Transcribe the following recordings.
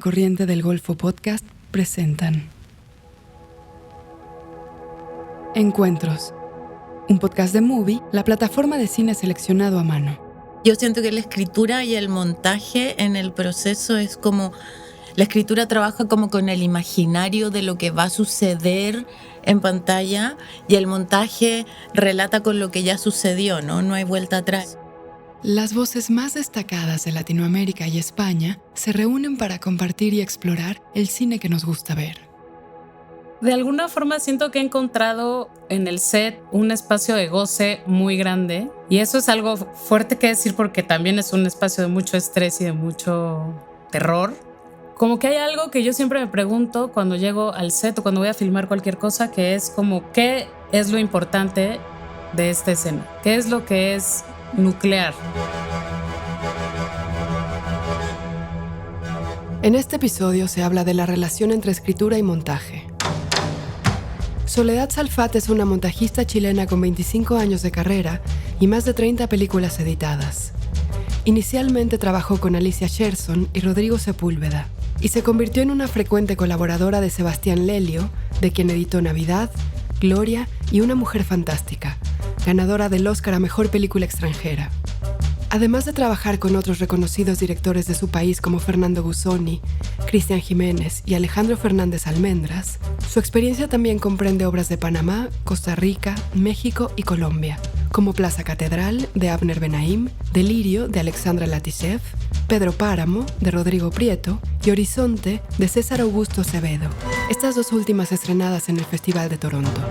Contracorriente del Golfo Podcast presentan Encuentros, un podcast de Movie, la plataforma de cine seleccionado a mano. Yo siento que la escritura y el montaje en el proceso es como... La escritura trabaja como con el imaginario de lo que va a suceder en pantalla y el montaje relata con lo que ya sucedió, ¿no? No hay vuelta atrás. Las voces más destacadas de Latinoamérica y España se reúnen para compartir y explorar el cine que nos gusta ver. De alguna forma siento que he encontrado en el set un espacio de goce muy grande y eso es algo fuerte que decir porque también es un espacio de mucho estrés y de mucho terror. Como que hay algo que yo siempre me pregunto cuando llego al set o cuando voy a filmar cualquier cosa, que es como ¿qué es lo importante de esta escena? ¿Qué es lo que es nuclear? En este episodio se habla de la relación entre escritura y montaje. Soledad Salfate es una montajista chilena con 25 años de carrera y más de 30 películas editadas. Inicialmente trabajó con Alicia Sherson y Rodrigo Sepúlveda y se convirtió en una frecuente colaboradora de Sebastián Lelio, de quien editó Navidad, Gloria y Una mujer fantástica, ganadora del Oscar a Mejor Película Extranjera. Además de trabajar con otros reconocidos directores de su país como Fernando Busoni, Cristian Jiménez y Alejandro Fernández Almendras, su experiencia también comprende obras de Panamá, Costa Rica, México y Colombia, como Plaza Catedral, de Abner Benaim, Delirio, de Alexandra Latichev, Pedro Páramo, de Rodrigo Prieto, y Horizonte, de César Augusto Acevedo, estas dos últimas estrenadas en el Festival de Toronto.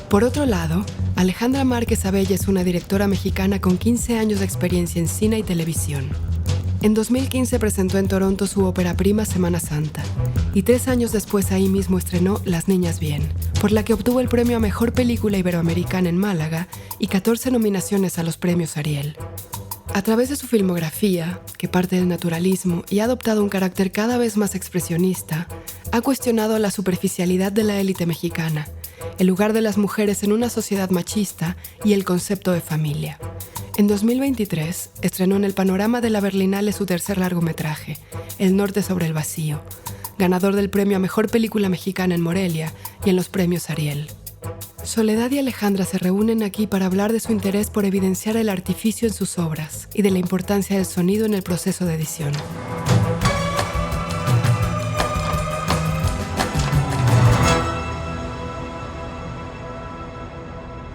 Por otro lado, Alejandra Márquez Abella es una directora mexicana con 15 años de experiencia en cine y televisión. En 2015 presentó en Toronto su ópera prima Semana Santa, y 3 años después ahí mismo estrenó Las Niñas Bien, por la que obtuvo el premio a Mejor Película Iberoamericana en Málaga y 14 nominaciones a los premios Ariel. A través de su filmografía, que parte del naturalismo y ha adoptado un carácter cada vez más expresionista, ha cuestionado la superficialidad de la élite mexicana, el lugar de las mujeres en una sociedad machista y el concepto de familia. En 2023, estrenó en el Panorama de la Berlinale su tercer largometraje, El Norte sobre el Vacío, ganador del premio a Mejor Película Mexicana en Morelia y en los premios Ariel. Soledad y Alejandra se reúnen aquí para hablar de su interés por evidenciar el artificio en sus obras y de la importancia del sonido en el proceso de edición.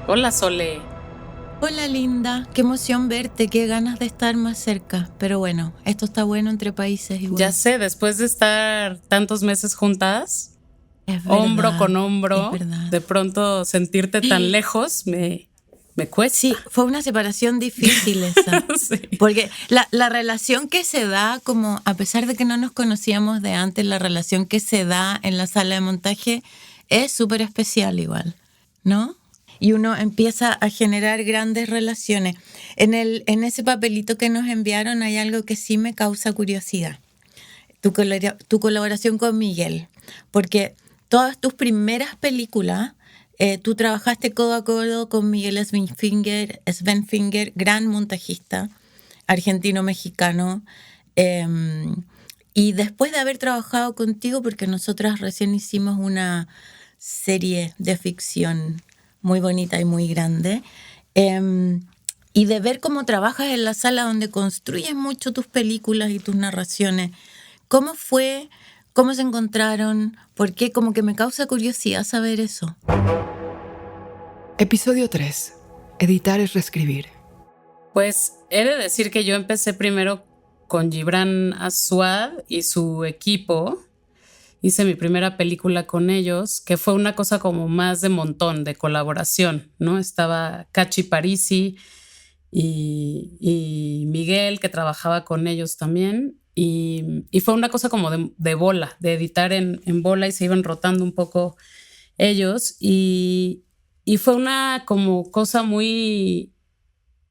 Hola, Sole. Hola, linda. Qué emoción verte, qué ganas de estar más cerca. Pero bueno, esto está bueno entre países igual. Ya sé, después de estar tantos meses juntas, Es verdad, hombro con hombro, es verdad. de pronto sentirte tan lejos me cuesta. Sí, fue una separación difícil esa. Sí. Porque la relación que se da, como a pesar de que no nos conocíamos de antes, la relación que se da en la sala de montaje es súper especial igual, ¿no? Y uno empieza a generar grandes relaciones. En ese papelito que nos enviaron hay algo que sí me causa curiosidad. Tu colaboración con Miguel. Porque todas tus primeras películas, tú trabajaste codo a codo con Miguel Svenfinger, gran montajista, argentino-mexicano. Y después de haber trabajado contigo, porque nosotras recién hicimos una serie de ficción muy bonita y muy grande, y de ver cómo trabajas en la sala donde construyes mucho tus películas y tus narraciones. ¿Cómo fue? ¿Cómo se encontraron? ¿Por qué? Como que me causa curiosidad saber eso. Episodio 3. Editar es reescribir. Pues he de decir que yo empecé primero con Gibran Asuad y su equipo. Hice mi primera película con ellos, que fue una cosa como más de montón, de colaboración, ¿no? Estaba Cachi Parisi y Miguel, que trabajaba con ellos también. Y fue una cosa como de bola, de editar en bola, y se iban rotando un poco ellos. Y fue una como cosa muy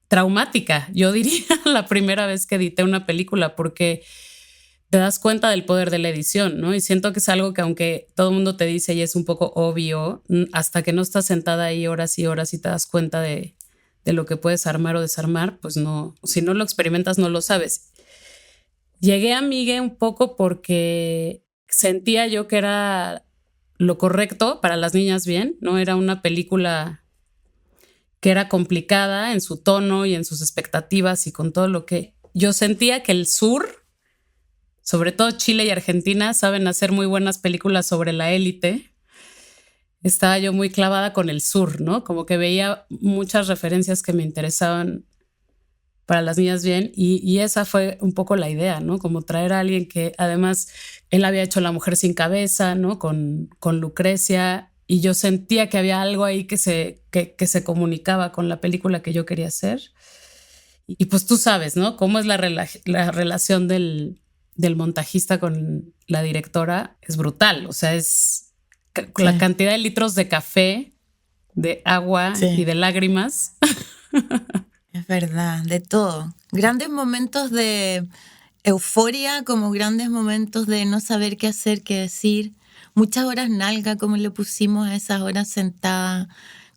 traumática, yo diría, la primera vez que edité una película, porque te das cuenta del poder de la edición, ¿no? Y siento que es algo que aunque todo el mundo te dice y es un poco obvio, hasta que no estás sentada ahí horas y horas y te das cuenta de lo que puedes armar o desarmar, pues no, si no lo experimentas no lo sabes. Llegué a Migue un poco porque sentía yo que era lo correcto para Las Niñas Bien, ¿no? Era una película que era complicada en su tono y en sus expectativas y con todo lo que yo sentía que el sur, sobre todo Chile y Argentina, saben hacer muy buenas películas sobre la élite. Estaba yo muy clavada con el sur, ¿no? Como que veía muchas referencias que me interesaban para Las Niñas Bien y esa fue un poco la idea, ¿no? Como traer a alguien que además él había hecho La Mujer sin Cabeza, ¿no? Con Lucrecia, y yo sentía que había algo ahí que se comunicaba con la película que yo quería hacer. Y pues tú sabes, ¿no? Cómo es la relación del montajista con la directora. Es brutal, o sea, es la cantidad de litros de café, de agua y de lágrimas. Es verdad, de todo. Grandes momentos de euforia, como grandes momentos de no saber qué hacer, qué decir. Muchas horas nalga, como le pusimos a esas horas sentadas,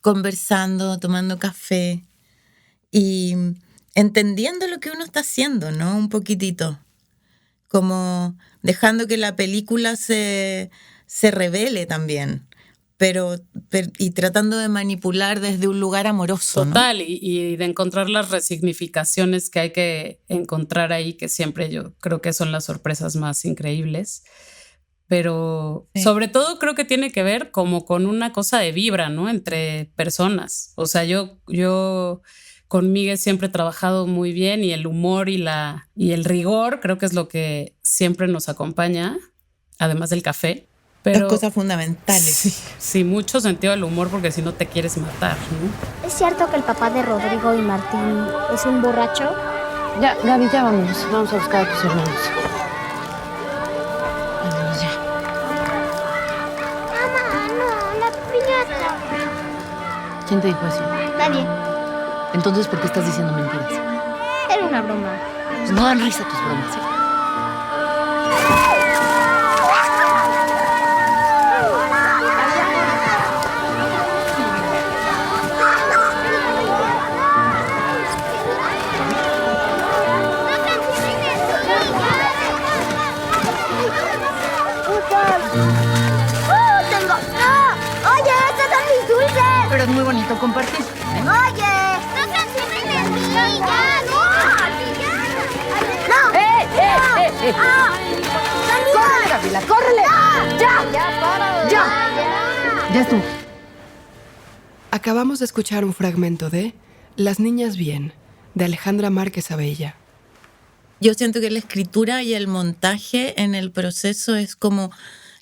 conversando, tomando café y entendiendo lo que uno está haciendo, ¿no? Un poquitito. Como dejando que la película se revele también. Pero y tratando de manipular desde un lugar amoroso, Total, ¿no? y de encontrar las resignificaciones que hay que encontrar ahí, que siempre yo creo que son las sorpresas más increíbles. Pero sobre todo creo que tiene que ver como con una cosa de vibra, ¿no? Entre personas. O sea, yo con Miguel siempre he trabajado muy bien y el humor y el rigor creo que es lo que siempre nos acompaña, además del café. Pero, Dos cosas fundamentales. Sí, mucho sentido del humor porque si no te quieres matar, ¿no? ¿Es cierto que el papá de Rodrigo y Martín es un borracho? Ya, Gaby, ya vámonos. Vamos a buscar a tus hermanos. Vámonos ya. Mamá, no, la piñata. ¿Quién te dijo eso? Nadie. Entonces, ¿por qué estás diciendo mentiras? Era una broma. Pues no dan risa tus bromas, ¿eh? Es muy bonito compartir. ¡Oye! ¡No transformes en mí! ¡Ya! ¡No! ¡Córrele, Gabriela! ¡Córrele! ¡Ya! ¡Ya, para! ¡Ya! Ya estuvo. Acabamos de escuchar un fragmento de Las Niñas Bien, de Alejandra Márquez Abella. Yo siento que la escritura y el montaje en el proceso es como...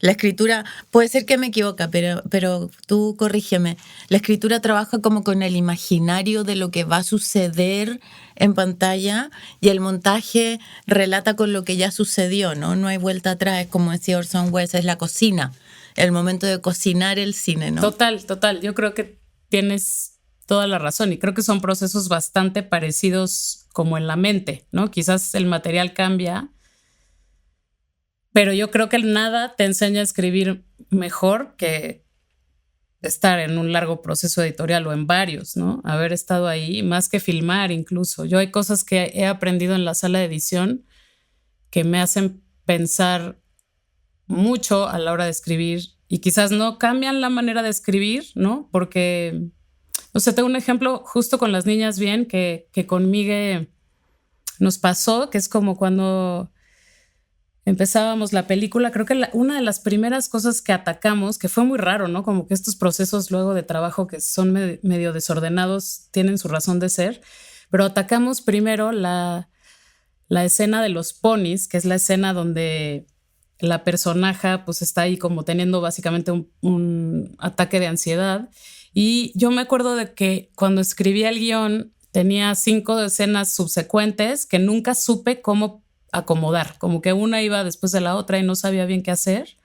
La escritura, puede ser que me equivoque, pero tú corrígeme. La escritura trabaja como con el imaginario de lo que va a suceder en pantalla y el montaje relata con lo que ya sucedió, ¿no? No hay vuelta atrás, es como decía Orson Welles, es la cocina, el momento de cocinar el cine, ¿no? Total. Yo creo que tienes toda la razón y creo que son procesos bastante parecidos como en la mente, ¿no? Quizás el material cambia, pero yo creo que nada te enseña a escribir mejor que estar en un largo proceso editorial o en varios, ¿no? Haber estado ahí, más que filmar incluso. Yo hay cosas que he aprendido en la sala de edición que me hacen pensar mucho a la hora de escribir y quizás no cambian la manera de escribir, ¿no? Porque, o sea, tengo un ejemplo justo con Las Niñas Bien que con Migue nos pasó, que es como cuando... empezábamos la película, creo que una de las primeras cosas que atacamos, que fue muy raro, ¿no? Como que estos procesos luego de trabajo que son medio desordenados tienen su razón de ser, pero atacamos primero la escena de los ponis, que es la escena donde la personaje pues está ahí como teniendo básicamente un ataque de ansiedad. Y yo me acuerdo de que cuando escribía el guión tenía 5 escenas subsecuentes que nunca supe cómo acomodar, como que una iba después de la otra y no sabía bien qué hacer.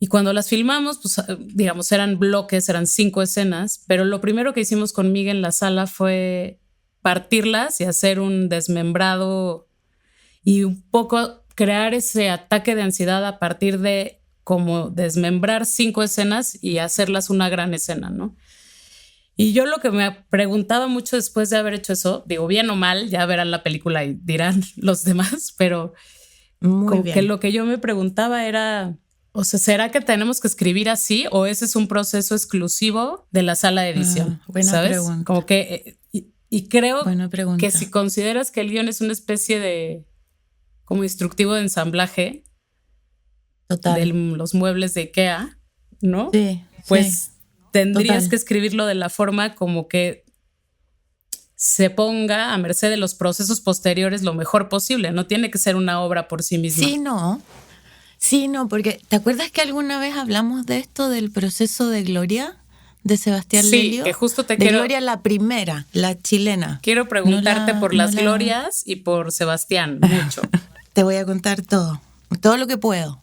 Y cuando las filmamos, pues digamos, eran bloques, eran 5 escenas, pero lo primero que hicimos con Miguel en la sala fue partirlas y hacer un desmembrado y un poco crear ese ataque de ansiedad a partir de como desmembrar 5 escenas y hacerlas una gran escena, ¿no? Y yo lo que me preguntaba mucho después de haber hecho eso, digo, bien o mal, ya verán la película y dirán los demás, pero como que lo que yo me preguntaba era, o sea, ¿será que tenemos que escribir así o ese es un proceso exclusivo de la sala de edición? Buena ¿sabes? pregunta. Como que, y creo Buena pregunta. que si consideras que el guión es una especie de como instructivo de ensamblaje, Total. de los muebles de IKEA, ¿no? Sí, pues sí. tendrías Total. que escribirlo de la forma como que se ponga a merced de los procesos posteriores lo mejor posible. No tiene que ser una obra por sí misma. Sí, no, porque ¿te acuerdas que alguna vez hablamos de esto, del proceso de Gloria, de Sebastián Lelio? Sí, que justo te de quiero... Gloria la primera, la chilena. Quiero preguntarte por las Glorias y por Sebastián, mucho. Te voy a contar todo lo que puedo.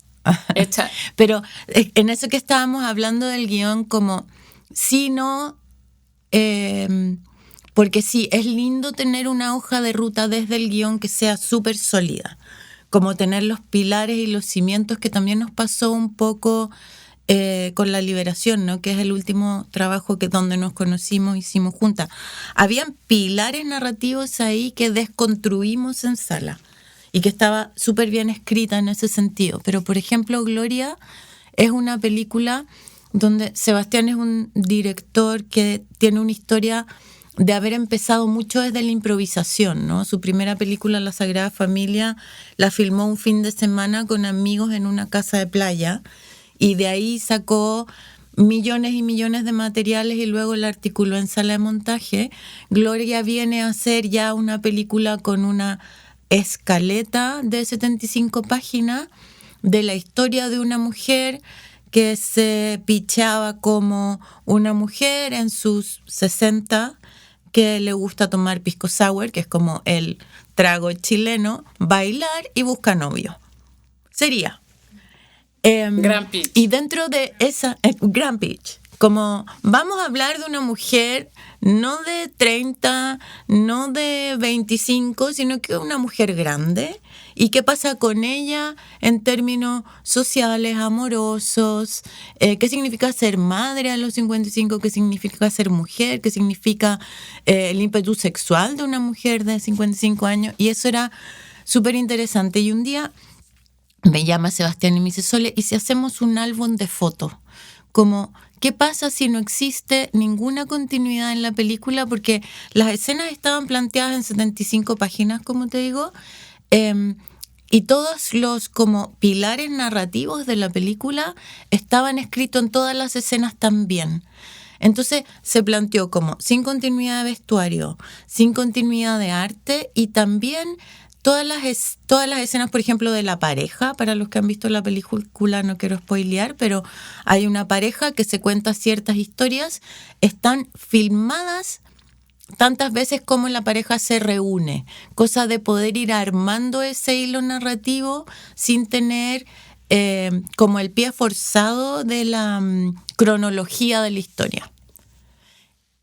Echa. Pero en eso que estábamos hablando del guión, como sí, no, porque sí, es lindo tener una hoja de ruta desde el guión que sea súper sólida, como tener los pilares y los cimientos, que también nos pasó un poco con La Liberación, ¿no? Que es el último trabajo donde nos conocimos, hicimos juntas. Habían pilares narrativos ahí que desconstruimos en sala y que estaba súper bien escrita en ese sentido. Pero, por ejemplo, Gloria es una película donde Sebastián es un director que tiene una historia de haber empezado mucho desde la improvisación, ¿no? Su primera película, La Sagrada Familia, la filmó un fin de semana con amigos en una casa de playa y de ahí sacó millones y millones de materiales y luego la articuló en sala de montaje. Gloria viene a hacer ya una película con una escaleta de 75 páginas de la historia de una mujer que se pichaba como una mujer en sus 60 que le gusta tomar pisco sour, que es como el trago chileno, bailar y busca novio. Sería. Gran pitch. Y dentro de esa, gran pitch, como vamos a hablar de una mujer no de 30, no de 25, sino que una mujer grande. ¿Y qué pasa con ella en términos sociales, amorosos? ¿Qué significa ser madre a los 55? ¿Qué significa ser mujer? ¿Qué significa el ímpetu sexual de una mujer de 55 años? Y eso era súper interesante. Y un día me llama Sebastián y me dice, Sole, ¿y si hacemos un álbum de fotos? Como, ¿qué pasa si no existe ninguna continuidad en la película? Porque las escenas estaban planteadas en 75 páginas, como te digo, y todos los como pilares narrativos de la película estaban escritos en todas las escenas también. Entonces se planteó como sin continuidad de vestuario, sin continuidad de arte y también todas las escenas, por ejemplo, de la pareja. Para los que han visto la película, no quiero spoilear, pero hay una pareja que se cuenta ciertas historias, están filmadas tantas veces como la pareja se reúne, cosa de poder ir armando ese hilo narrativo sin tener como el pie forzado de la cronología de la historia.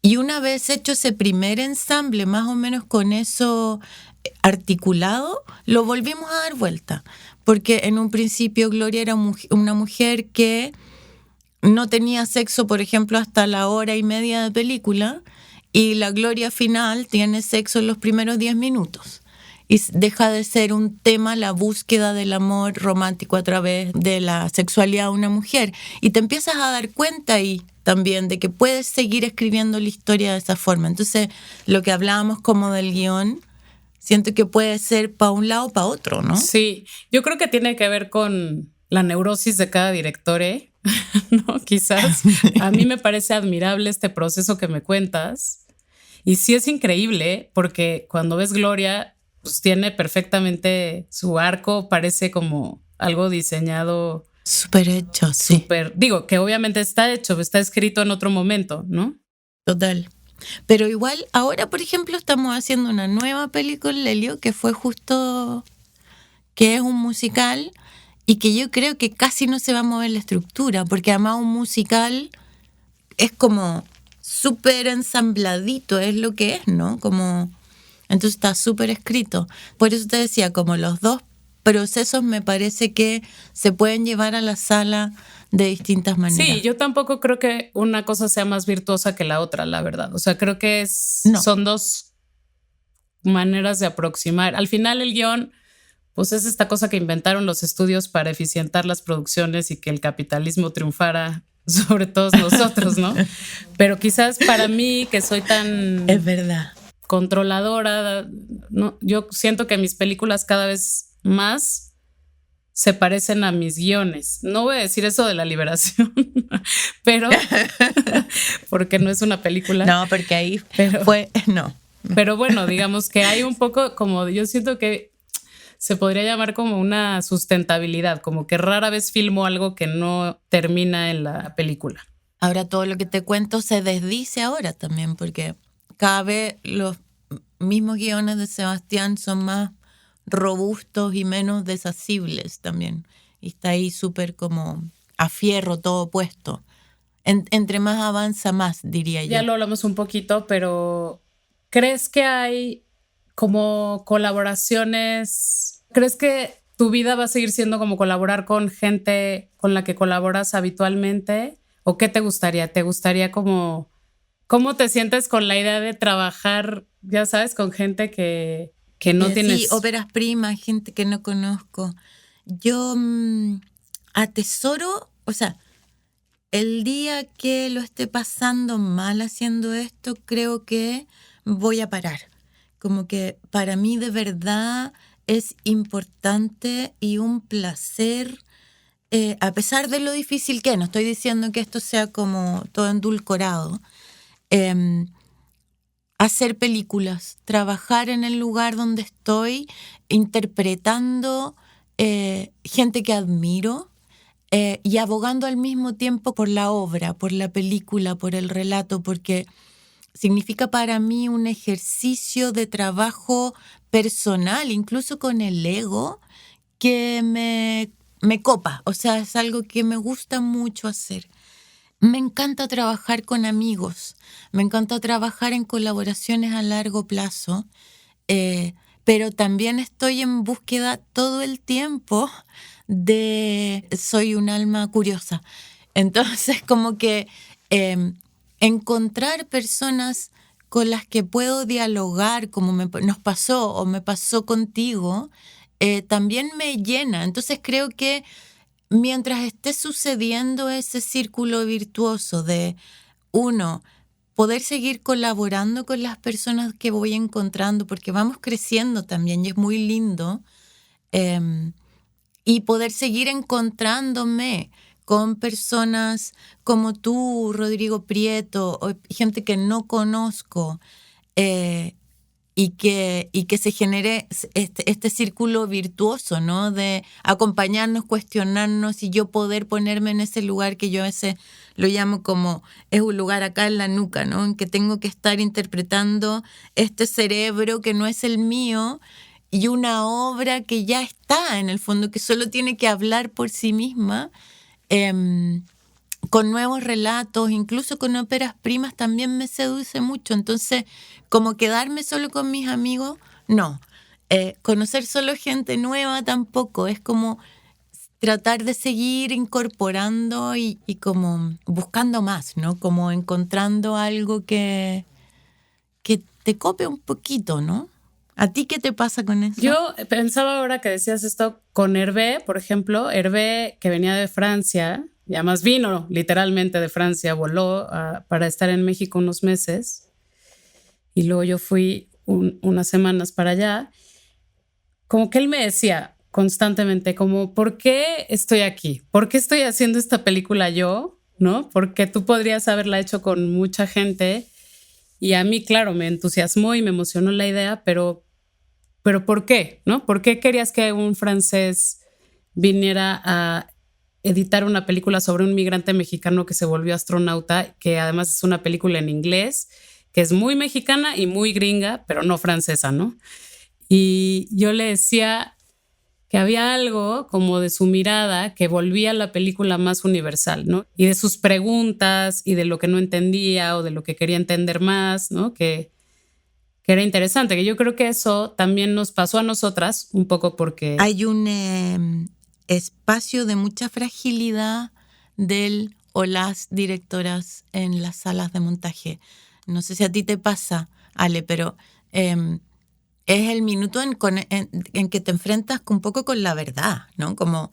Y una vez hecho ese primer ensamble, más o menos con eso articulado, lo volvimos a dar vuelta, porque en un principio Gloria era una mujer que no tenía sexo, por ejemplo, hasta la hora y media de película, y la Gloria final tiene sexo en los primeros 10 minutos. Y deja de ser un tema la búsqueda del amor romántico a través de la sexualidad de una mujer. Y te empiezas a dar cuenta ahí también de que puedes seguir escribiendo la historia de esa forma. Entonces, lo que hablábamos como del guión, siento que puede ser para un lado o para otro, ¿no? Sí, yo creo que tiene que ver con la neurosis de cada director, ¿no? Quizás a mí me parece admirable este proceso que me cuentas y sí es increíble porque cuando ves Gloria, pues tiene perfectamente su arco, parece como algo diseñado. Súper hecho, sí. Digo, que obviamente está hecho, está escrito en otro momento, ¿no? Total. Pero igual, ahora, por ejemplo, estamos haciendo una nueva película, Lelio, que fue justo, que es un musical y que yo creo que casi no se va a mover la estructura, porque además un musical es como súper ensambladito, es lo que es, ¿no? Como, entonces está súper escrito. Por eso te decía, como los dos procesos me parece que se pueden llevar a la sala de distintas maneras. Sí, yo tampoco creo que una cosa sea más virtuosa que la otra, la verdad. O sea, creo que son dos maneras de aproximar. Al final el guión, pues es esta cosa que inventaron los estudios para eficientar las producciones y que el capitalismo triunfara sobre todos nosotros, ¿no? Pero quizás para mí, que soy tan... Es verdad. Controladora, ¿no? Yo siento que mis películas cada vez más se parecen a mis guiones. No voy a decir eso de La Liberación, pero porque no es una película. No, porque ahí no. Pero bueno, digamos que hay un poco como, yo siento que se podría llamar como una sustentabilidad, como que rara vez filmo algo que no termina en la película. Ahora todo lo que te cuento se desdice ahora también, porque cada vez los mismos guiones de Sebastián son más robustos y menos desasibles también. Y está ahí súper como a fierro todo puesto. Entre más avanza, más, diría yo. Ya lo hablamos un poquito, pero ¿crees que hay como colaboraciones? ¿Crees que tu vida va a seguir siendo como colaborar con gente con la que colaboras habitualmente? ¿O qué te gustaría? ¿Te gustaría como... ¿Cómo te sientes con la idea de trabajar, ya sabes, con gente que no tienes? Sí, óperas primas, gente que no conozco. Yo atesoro, o sea, el día que lo esté pasando mal haciendo esto, creo que voy a parar. Como que para mí de verdad es importante y un placer, a pesar de lo difícil que es. No estoy diciendo que esto sea como todo endulcorado. Hacer películas, trabajar en el lugar donde estoy, interpretando gente que admiro y abogando al mismo tiempo por la obra, por la película, por el relato, porque significa para mí un ejercicio de trabajo personal, incluso con el ego, que me copa. O sea, es algo que me gusta mucho hacer. Me encanta trabajar con amigos, me encanta trabajar en colaboraciones a largo plazo, pero también estoy en búsqueda todo el tiempo soy un alma curiosa. Entonces, como que encontrar personas con las que puedo dialogar, como nos pasó o me pasó contigo, también me llena. Entonces creo que mientras esté sucediendo ese círculo virtuoso de, uno, poder seguir colaborando con las personas que voy encontrando, porque vamos creciendo también y es muy lindo, y poder seguir encontrándome con personas como tú, Rodrigo Prieto, o gente que no conozco, y que se genere este círculo virtuoso, ¿no? De acompañarnos, cuestionarnos y yo poder ponerme en ese lugar que yo a veces lo llamo como, es un lugar acá en la nuca, ¿no? En que tengo que estar interpretando este cerebro que no es el mío y una obra que ya está en el fondo, que solo tiene que hablar por sí misma, con nuevos relatos, incluso con óperas primas también me seduce mucho. Entonces, como quedarme solo con mis amigos, no. Conocer solo gente nueva tampoco. Es como tratar de seguir incorporando y como buscando más, ¿no? Como encontrando algo que te cope un poquito, ¿no? ¿A ti qué te pasa con eso? Yo pensaba ahora que decías esto con Hervé, por ejemplo. Hervé, que venía de Francia, y además vino literalmente de Francia, voló para estar en México unos meses. Y luego yo fui unas semanas para allá. Como que él me decía constantemente, como, ¿por qué estoy aquí? ¿Por qué estoy haciendo esta película yo? ¿No? Porque tú podrías haberla hecho con mucha gente. Y a mí, claro, me entusiasmó y me emocionó la idea, pero ¿por qué? ¿No? ¿Por qué querías que un francés viniera a editar una película sobre un migrante mexicano que se volvió astronauta, que además es una película en inglés, que es muy mexicana y muy gringa, pero no francesa, ¿no? Y yo le decía que había algo como de su mirada que volvía a la película más universal, ¿no? Y de sus preguntas y de lo que no entendía o de lo que quería entender más, ¿no? Que que era interesante, que yo creo que eso también nos pasó a nosotras un poco porque... Hay un espacio de mucha fragilidad del o las directoras en las salas de montaje. No sé si a ti te pasa, Ale, pero es el minuto en que te enfrentas un poco con la verdad, ¿no? Como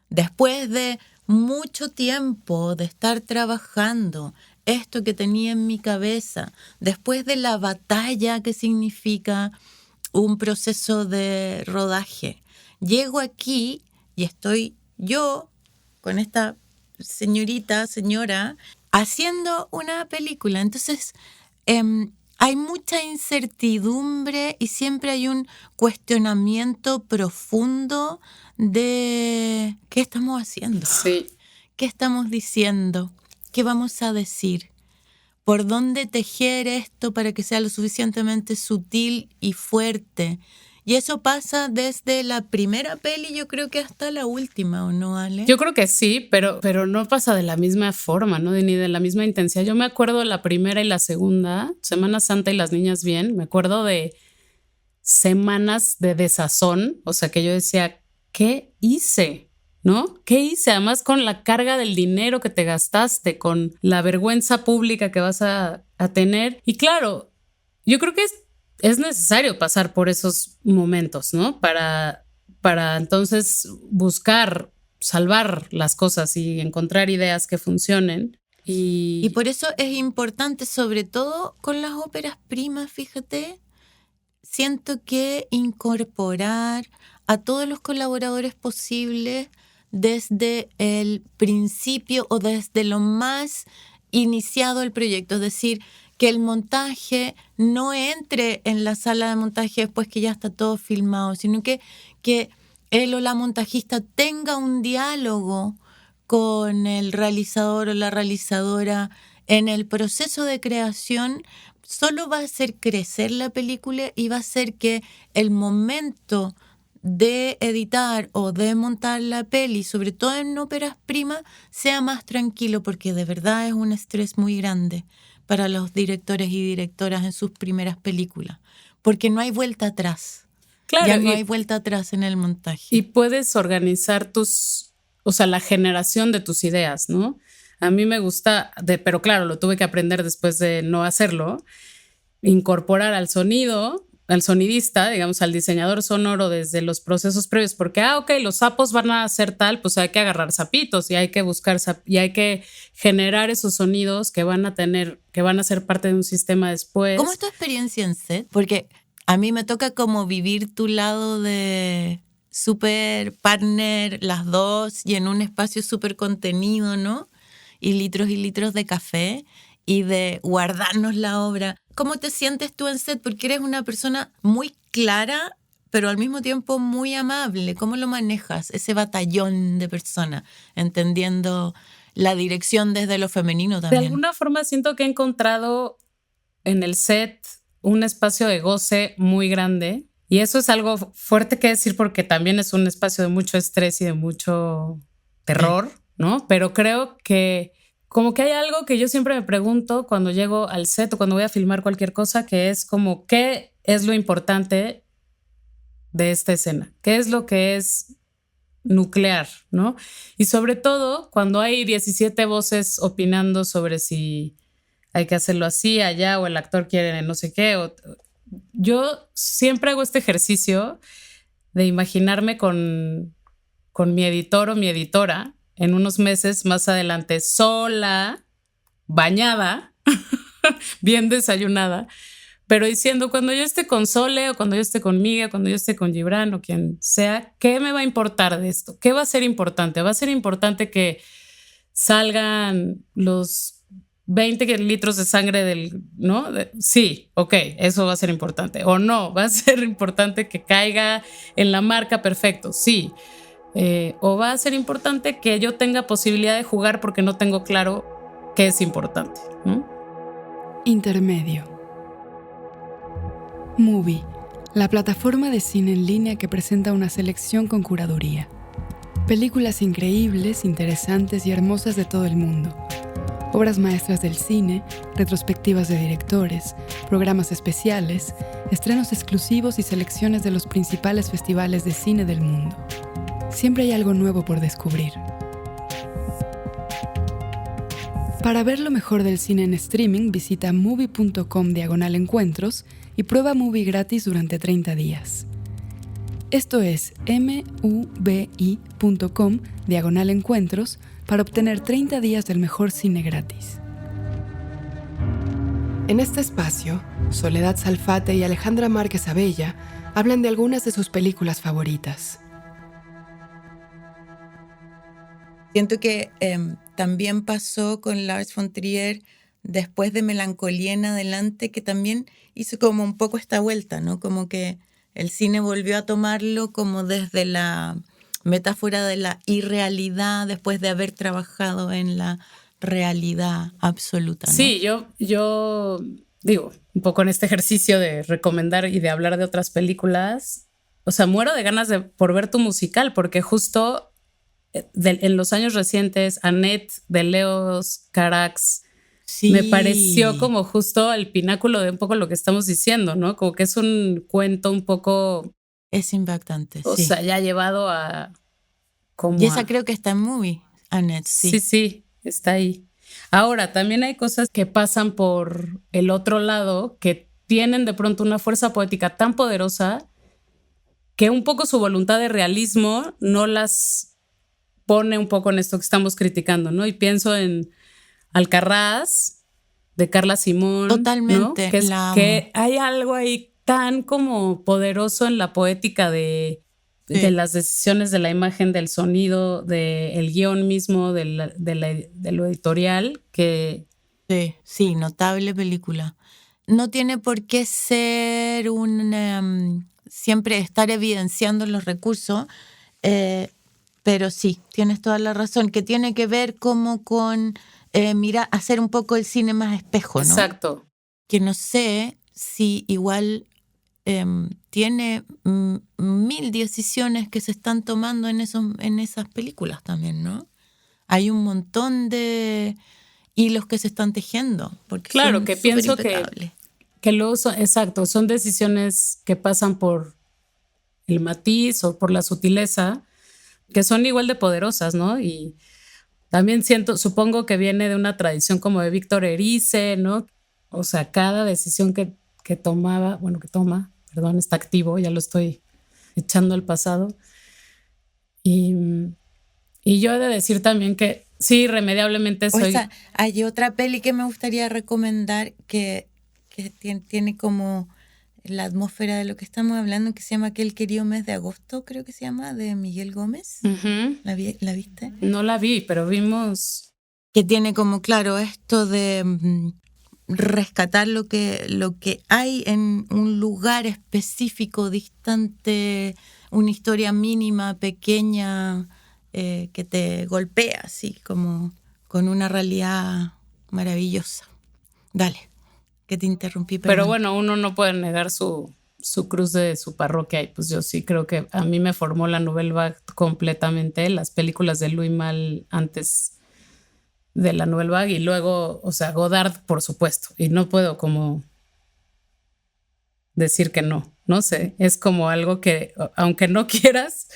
después de mucho tiempo de estar trabajando esto que tenía en mi cabeza, después de la batalla que significa un proceso de rodaje, llego aquí y estoy yo con esta señora, haciendo una película. Entonces, hay mucha incertidumbre y siempre hay un cuestionamiento profundo de qué estamos haciendo, Sí. qué estamos diciendo, qué vamos a decir, por dónde tejer esto para que sea lo suficientemente sutil y fuerte. Y eso pasa desde la primera peli, yo creo que hasta la última, ¿o no, Ale? Yo creo que sí, pero no pasa de la misma forma, ¿no? Ni de la misma intensidad. Yo me acuerdo de la primera y la segunda, Semana Santa y Las Niñas Bien, me acuerdo de semanas de desazón, o sea, que yo decía, ¿qué hice? ¿No? ¿Qué hice? Además, con la carga del dinero que te gastaste, con la vergüenza pública que vas a tener. Y claro, yo creo que es necesario pasar por esos momentos, ¿no? Para entonces buscar, salvar las cosas y encontrar ideas que funcionen. Y por eso es importante, sobre todo con las óperas primas, fíjate, siento que incorporar a todos los colaboradores posibles desde el principio o desde lo más iniciado del proyecto, es decir, que el montaje no entre en la sala de montaje después que ya está todo filmado, sino que él o la montajista tenga un diálogo con el realizador o la realizadora en el proceso de creación. Solo va a hacer crecer la película y va a hacer que el momento de editar o de montar la peli, sobre todo en óperas primas, sea más tranquilo, porque de verdad es un estrés muy grande para los directores y directoras en sus primeras películas, porque no hay vuelta atrás. Claro, ya no hay vuelta atrás en el montaje. Y puedes organizar la generación de tus ideas, ¿no? A mí me gusta, pero claro, lo tuve que aprender después de no hacerlo, incorporar al sonidista, digamos, al diseñador sonoro desde los procesos previos, porque, los sapos van a hacer tal, pues hay que agarrar sapitos y hay que buscar y hay que generar esos sonidos que van a ser parte de un sistema después. ¿Cómo es tu experiencia en set? Porque a mí me toca como vivir tu lado de super partner, las dos, y en un espacio súper contenido, ¿no? Y litros de café y de guardarnos la obra. ¿Cómo te sientes tú en set? Porque eres una persona muy clara, pero al mismo tiempo muy amable. ¿Cómo lo manejas, ese batallón de personas, entendiendo la dirección desde lo femenino también? De alguna forma siento que he encontrado en el set un espacio de goce muy grande. Y eso es algo fuerte que decir porque también es un espacio de mucho estrés y de mucho terror, ¿no? Pero creo que como que hay algo que yo siempre me pregunto cuando llego al set o cuando voy a filmar cualquier cosa, que es como, ¿qué es lo importante de esta escena? ¿Qué es lo que es nuclear, ¿no? Y sobre todo cuando hay 17 voces opinando sobre si hay que hacerlo así, allá, o el actor quiere no sé qué. Yo siempre hago este ejercicio de imaginarme con mi editor o mi editora en unos meses más adelante, sola, bañada, bien desayunada, pero diciendo, cuando yo esté con Sole o cuando yo esté con Miguel, cuando yo esté con Gibran o quien sea, ¿qué me va a importar de esto? ¿Qué va a ser importante? ¿Va a ser importante que salgan los 20 litros de sangre ¿no? Sí, ok, eso va a ser importante. O no, va a ser importante que caiga en la marca perfecto, sí. O va a ser importante que yo tenga posibilidad de jugar porque no tengo claro qué es importante, ¿no? Intermedio. Movie, la plataforma de cine en línea que presenta una selección con curaduría. Películas increíbles, interesantes y hermosas de todo el mundo. obras maestras del cine, retrospectivas de directores, programas especiales, estrenos exclusivos y selecciones de los principales festivales de cine del mundo. Siempre hay algo nuevo por descubrir. Para ver lo mejor del cine en streaming, visita movie.com/encuentros y prueba Movie gratis durante 30 días. Esto es mubi.com/encuentros para obtener 30 días del mejor cine gratis. En este espacio, Soledad Salfate y Alejandra Márquez Abella hablan de algunas de sus películas favoritas. Siento que también pasó con Lars von Trier después de Melancolía en adelante, que también hizo como un poco esta vuelta, ¿no? Como que el cine volvió a tomarlo como desde la metáfora de la irrealidad después de haber trabajado en la realidad absoluta, ¿no? Sí, yo digo, un poco en este ejercicio de recomendar y de hablar de otras películas, o sea, muero de ganas por ver tu musical, porque justo en los años recientes, Annette de Leos Carax, Sí. me pareció como justo el pináculo de un poco lo que estamos diciendo, ¿no? Como que es un cuento un poco... Es impactante, O sí. sea, ya llevado a... Como Y esa a, creo que está en Movie, Annette, sí. Sí, está ahí. Ahora, también hay cosas que pasan por el otro lado que tienen de pronto una fuerza poética tan poderosa que un poco su voluntad de realismo no las pone un poco en esto que estamos criticando, ¿no? Y pienso en Alcarrás, de Carla Simón. Totalmente, ¿no? Que, la amo. que hay algo ahí tan como poderoso en la poética de las decisiones de la imagen, del sonido, del guión mismo, de lo editorial, que... Sí, notable película. No tiene por qué ser siempre estar evidenciando los recursos, pero sí, tienes toda la razón, que tiene que ver como con hacer un poco el cine más espejo, ¿no? Exacto. Que no sé si igual tiene 1000 decisiones que se están tomando en esas películas también, ¿no? Hay un montón de hilos que se están tejiendo. Porque claro, son que pienso impecables. que luego exacto, son decisiones que pasan por el matiz o por la sutileza, que son igual de poderosas, ¿no? Y también supongo que viene de una tradición como de Víctor Erice, ¿no? O sea, cada decisión que toma, está activo, ya lo estoy echando al pasado. Y yo he de decir también que sí, irremediablemente soy... Hay otra peli que me gustaría recomendar que tiene como la atmósfera de lo que estamos hablando, que se llama Aquel querido mes de agosto, creo que se llama, de Miguel Gómez. Uh-huh. ¿La viste? No la vi, pero vimos... Que tiene como, claro, esto de rescatar lo que hay en un lugar específico, distante, una historia mínima, pequeña, que te golpea así, como con una realidad maravillosa. Dale, que te interrumpí. Pero bueno, uno no puede negar su cruz de su parroquia, y pues yo sí creo que a mí me formó la Nouvelle Vague completamente, las películas de Louis Malle antes de la Nouvelle Vague, y luego, o sea, Godard, por supuesto, y no puedo como decir que no sé, es como algo que, aunque no quieras,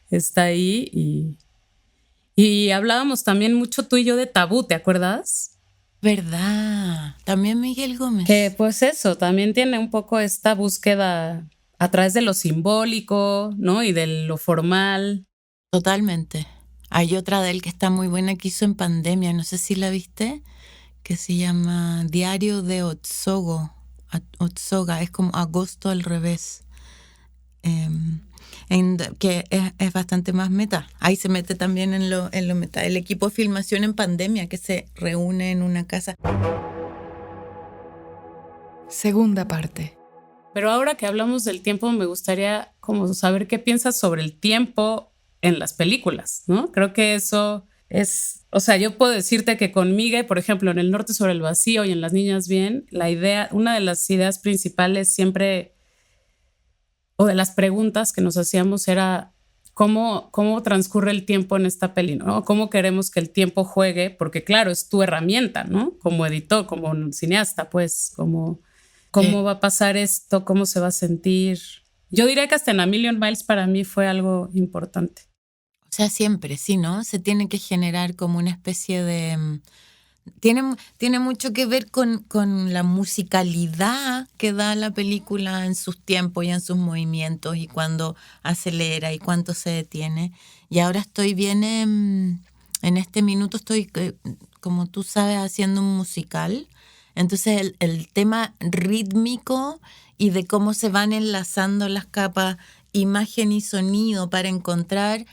está ahí. Y hablábamos también mucho tú y yo de Tabú, ¿te acuerdas? ¿Verdad? También Miguel Gómez. Que pues eso, también tiene un poco esta búsqueda a través de lo simbólico, ¿no? Y de lo formal. Totalmente. Hay otra de él que está muy buena que hizo en pandemia, no sé si la viste, que se llama Diario de Otsoga, es como agosto al revés. Que es bastante más meta. Ahí se mete también en lo meta. El equipo de filmación en pandemia que se reúne en una casa. Segunda parte. Pero ahora que hablamos del tiempo, me gustaría como saber qué piensas sobre el tiempo en las películas, ¿no? Creo que eso es... O sea, yo puedo decirte que con Migue, por ejemplo, en El norte sobre el vacío y en Las niñas bien, una de las ideas principales siempre... o de las preguntas que nos hacíamos era cómo transcurre el tiempo en esta peli, ¿no? Cómo queremos que el tiempo juegue, porque claro, es tu herramienta, ¿no? Como editor, como cineasta, pues, cómo va a pasar esto, cómo se va a sentir. Yo diría que hasta en A Million Miles para mí fue algo importante. O sea, siempre, sí, ¿no? Se tiene que generar como una especie de... Tiene mucho que ver con la musicalidad que da la película en sus tiempos y en sus movimientos y cuando acelera y cuánto se detiene. Y ahora estoy bien, en este minuto estoy, como tú sabes, haciendo un musical. Entonces el tema rítmico y de cómo se van enlazando las capas, imagen y sonido para encontrar...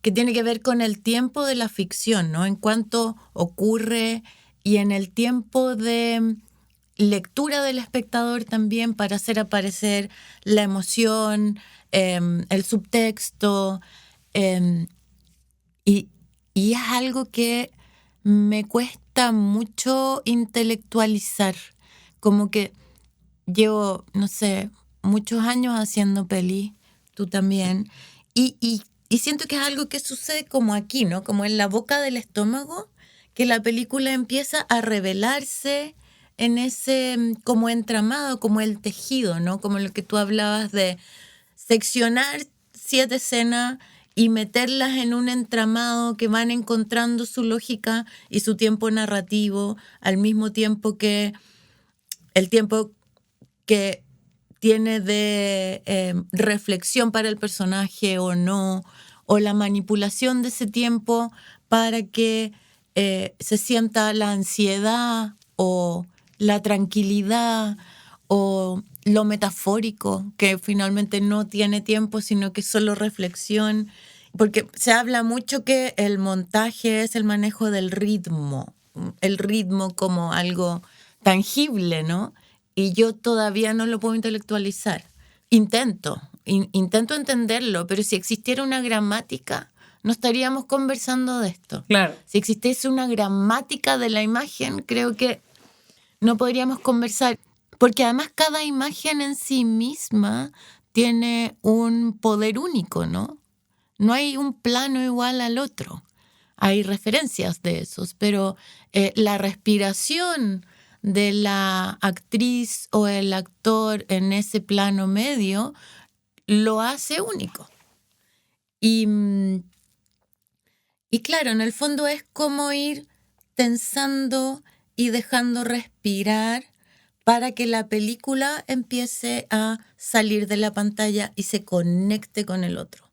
que tiene que ver con el tiempo de la ficción, ¿no? En cuanto ocurre y en el tiempo de lectura del espectador también para hacer aparecer la emoción, el subtexto, y es algo que me cuesta mucho intelectualizar, como que llevo, no sé, muchos años haciendo peli, tú también, y siento que es algo que sucede como aquí, ¿no? Como en la boca del estómago, que la película empieza a revelarse en ese como entramado, como el tejido, ¿no? Como lo que tú hablabas de seccionar 7 escenas y meterlas en un entramado que van encontrando su lógica y su tiempo narrativo, al mismo tiempo que el tiempo que tiene de reflexión para el personaje o no, o la manipulación de ese tiempo para que se sienta la ansiedad o la tranquilidad o lo metafórico, que finalmente no tiene tiempo, sino que es solo reflexión. Porque se habla mucho que el montaje es el manejo del ritmo, el ritmo como algo tangible, ¿no? Y yo todavía no lo puedo intelectualizar. Intento entenderlo, pero si existiera una gramática, no estaríamos conversando de esto. Claro. Si existiese una gramática de la imagen, creo que no podríamos conversar. Porque además cada imagen en sí misma tiene un poder único, ¿no? No hay un plano igual al otro. Hay referencias de esos, pero la respiración de la actriz o el actor en ese plano medio lo hace único. Y claro, en el fondo es como ir tensando y dejando respirar para que la película empiece a salir de la pantalla y se conecte con el otro,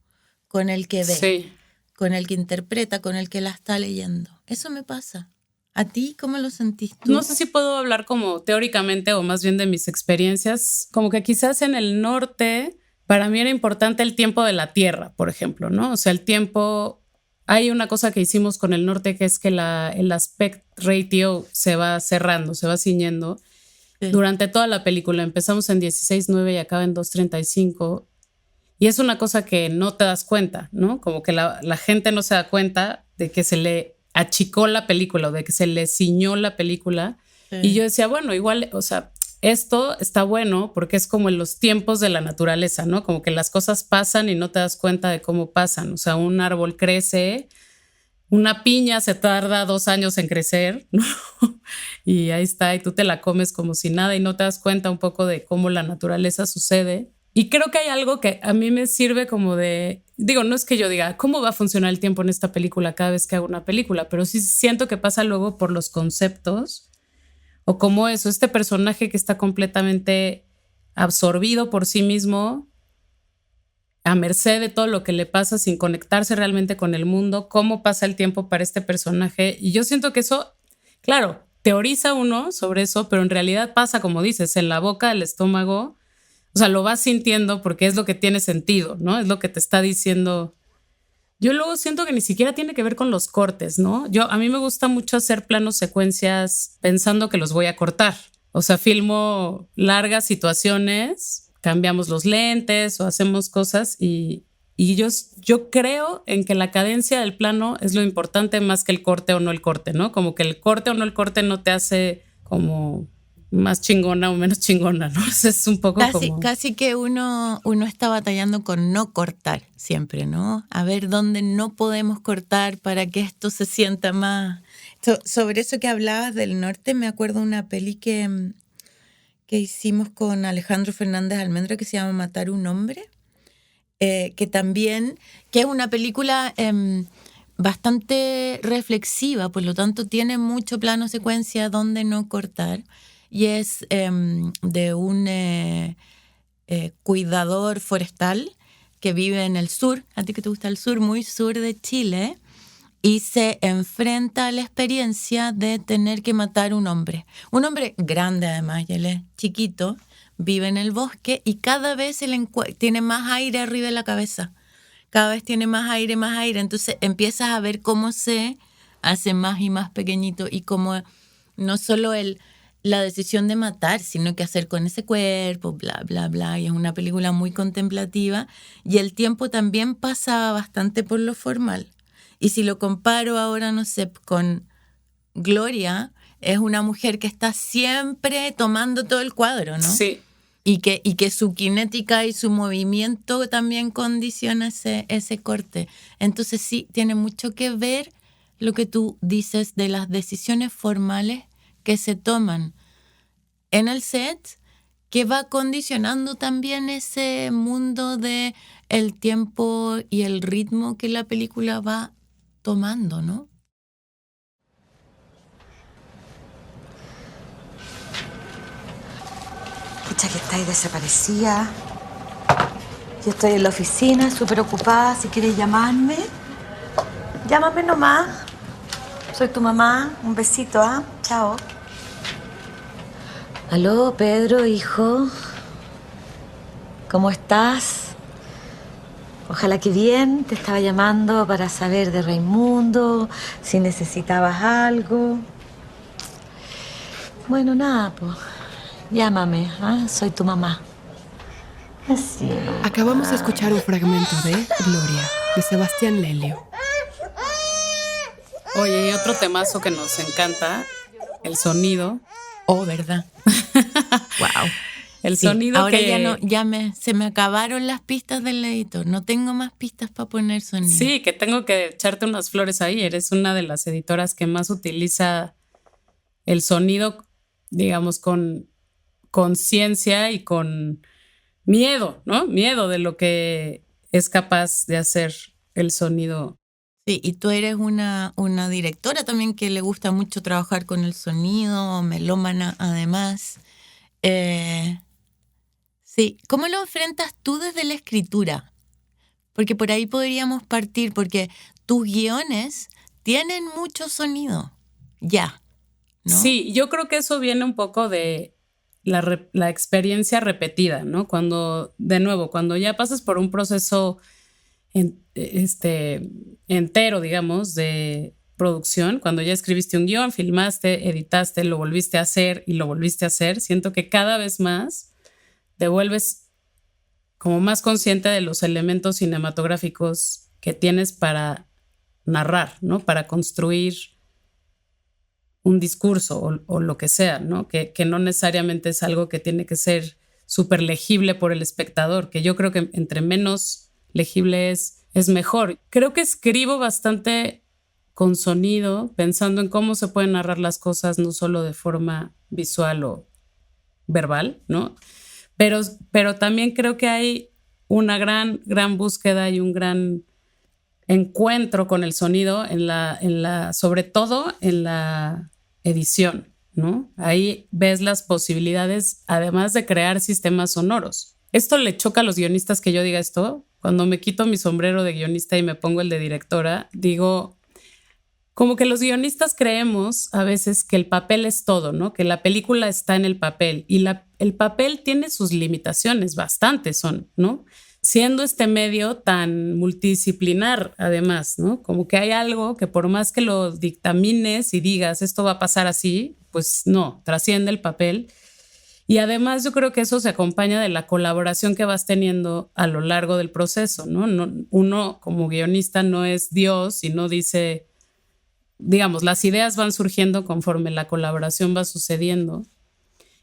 con el que ve, Sí. con el que interpreta, con el que la está leyendo. Eso me pasa. ¿A ti cómo lo sentís tú? No sé si puedo hablar como teóricamente o más bien de mis experiencias, como que quizás en el norte para mí era importante el tiempo de la tierra, por ejemplo, ¿no? O sea, el tiempo, hay una cosa que hicimos con el norte que es que el aspect ratio se va cerrando, se va ciñendo. Sí. Durante toda la película empezamos en 16:9 y acaba en 2:35 y es una cosa que no te das cuenta, ¿no? Como que la gente no se da cuenta de que se le achicó la película o de que se le ciñó la película. Sí. Y yo decía, bueno, igual, o sea, esto está bueno porque es como en los tiempos de la naturaleza, ¿no? Como que las cosas pasan y no te das cuenta de cómo pasan. O sea, un árbol crece, una piña se tarda 2 años en crecer, ¿no? Y ahí está, y tú te la comes como si nada y no te das cuenta un poco de cómo la naturaleza sucede. Y creo que hay algo que a mí me sirve como de... Digo, no es que yo diga, ¿cómo va a funcionar el tiempo en esta película cada vez que hago una película? Pero sí siento que pasa luego por los conceptos o como eso, este personaje que está completamente absorbido por sí mismo, a merced de todo lo que le pasa sin conectarse realmente con el mundo, cómo pasa el tiempo para este personaje. Y yo siento que eso, claro, teoriza uno sobre eso, pero en realidad pasa, como dices, en la boca, el estómago. O sea, lo vas sintiendo porque es lo que tiene sentido, ¿no? Es lo que te está diciendo. Yo luego siento que ni siquiera tiene que ver con los cortes, ¿no? A mí me gusta mucho hacer planos secuencias pensando que los voy a cortar. O sea, filmo largas situaciones, cambiamos los lentes o hacemos cosas y yo creo en que la cadencia del plano es lo importante más que el corte o no el corte, ¿no? Como que el corte o no el corte no te hace como más chingona o menos chingona, ¿no? Es un poco como... Casi que uno está batallando con no cortar siempre, ¿no? A ver dónde no podemos cortar para que esto se sienta más... Sobre eso que hablabas del norte, me acuerdo de una peli que hicimos con Alejandro Fernández Almendra que se llama Matar un hombre, que es una película bastante reflexiva, por lo tanto tiene mucho plano secuencia donde no cortar, y es de un cuidador forestal que vive en el sur, a ti que te gusta el sur, muy sur de Chile, y se enfrenta a la experiencia de tener que matar un hombre grande además, y él es chiquito, vive en el bosque y cada vez tiene más aire arriba de la cabeza, cada vez tiene más aire, entonces empiezas a ver cómo se hace más y más pequeñito y cómo no solo la decisión de matar, sino qué hacer con ese cuerpo, bla, bla, bla, y es una película muy contemplativa y el tiempo también pasa bastante por lo formal. Y si lo comparo ahora, no sé, con Gloria, es una mujer que está siempre tomando todo el cuadro, ¿no? Sí. Y que su cinética y su movimiento también condiciona ese corte. Entonces sí, tiene mucho que ver lo que tú dices de las decisiones formales que se toman en el set, que va condicionando también ese mundo de el tiempo y el ritmo que la película va tomando, ¿no? Pucha, que estáis desaparecida. Yo estoy en la oficina, súper ocupada. Si quieres llamarme, llámame nomás. Soy tu mamá. Un besito, ¿ah? Chao. Aló, Pedro, hijo. ¿Cómo estás? Ojalá que bien. Te estaba llamando para saber de Raimundo, si necesitabas algo. Bueno, nada, pues. Llámame, ¿ah? Soy tu mamá. Así. Acabamos de escuchar un fragmento de Gloria, de Sebastián Lelio. Oye, y otro temazo que nos encanta, el sonido. Oh, ¿verdad? Wow. El sonido ahora que... se me acabaron las pistas del editor. No tengo más pistas para poner sonido. Sí, que tengo que echarte unas flores ahí. Eres una de las editoras que más utiliza el sonido, digamos, con conciencia y con miedo, ¿no? Miedo de lo que es capaz de hacer el sonido. Sí, y tú eres una directora también que le gusta mucho trabajar con el sonido, melómana además. Sí, ¿cómo lo enfrentas tú desde la escritura? Porque por ahí podríamos partir, porque tus guiones tienen mucho sonido, ya, ¿no? Sí, yo creo que eso viene un poco de la experiencia repetida, ¿no? Cuando ya pasas por un proceso entero, digamos, de producción, cuando ya escribiste un guión, filmaste, editaste, lo volviste a hacer y lo volviste a hacer, siento que cada vez más te vuelves como más consciente de los elementos cinematográficos que tienes para narrar, ¿no? Para construir un discurso o lo que sea, ¿no? Que no necesariamente es algo que tiene que ser súper legible por el espectador, que yo creo que entre menos legible es mejor. Creo que escribo bastante con sonido, pensando en cómo se pueden narrar las cosas, no solo de forma visual o verbal, ¿no? Pero también creo que hay una gran búsqueda y un gran encuentro con el sonido sobre todo en la edición, ¿no? Ahí ves las posibilidades, además de crear sistemas sonoros. Esto le choca a los guionistas que yo diga esto. Cuando me quito mi sombrero de guionista y me pongo el de directora, digo, como que los guionistas creemos a veces que el papel es todo, ¿no? Que la película está en el papel y el papel tiene sus limitaciones, bastantes son, ¿no? Siendo este medio tan multidisciplinar, además, ¿no? Como que hay algo que por más que lo dictamines y digas esto va a pasar así, pues no, trasciende el papel. Y además yo creo que eso se acompaña de la colaboración que vas teniendo a lo largo del proceso, ¿no? Uno como guionista no es Dios y no dice, digamos, las ideas van surgiendo conforme la colaboración va sucediendo.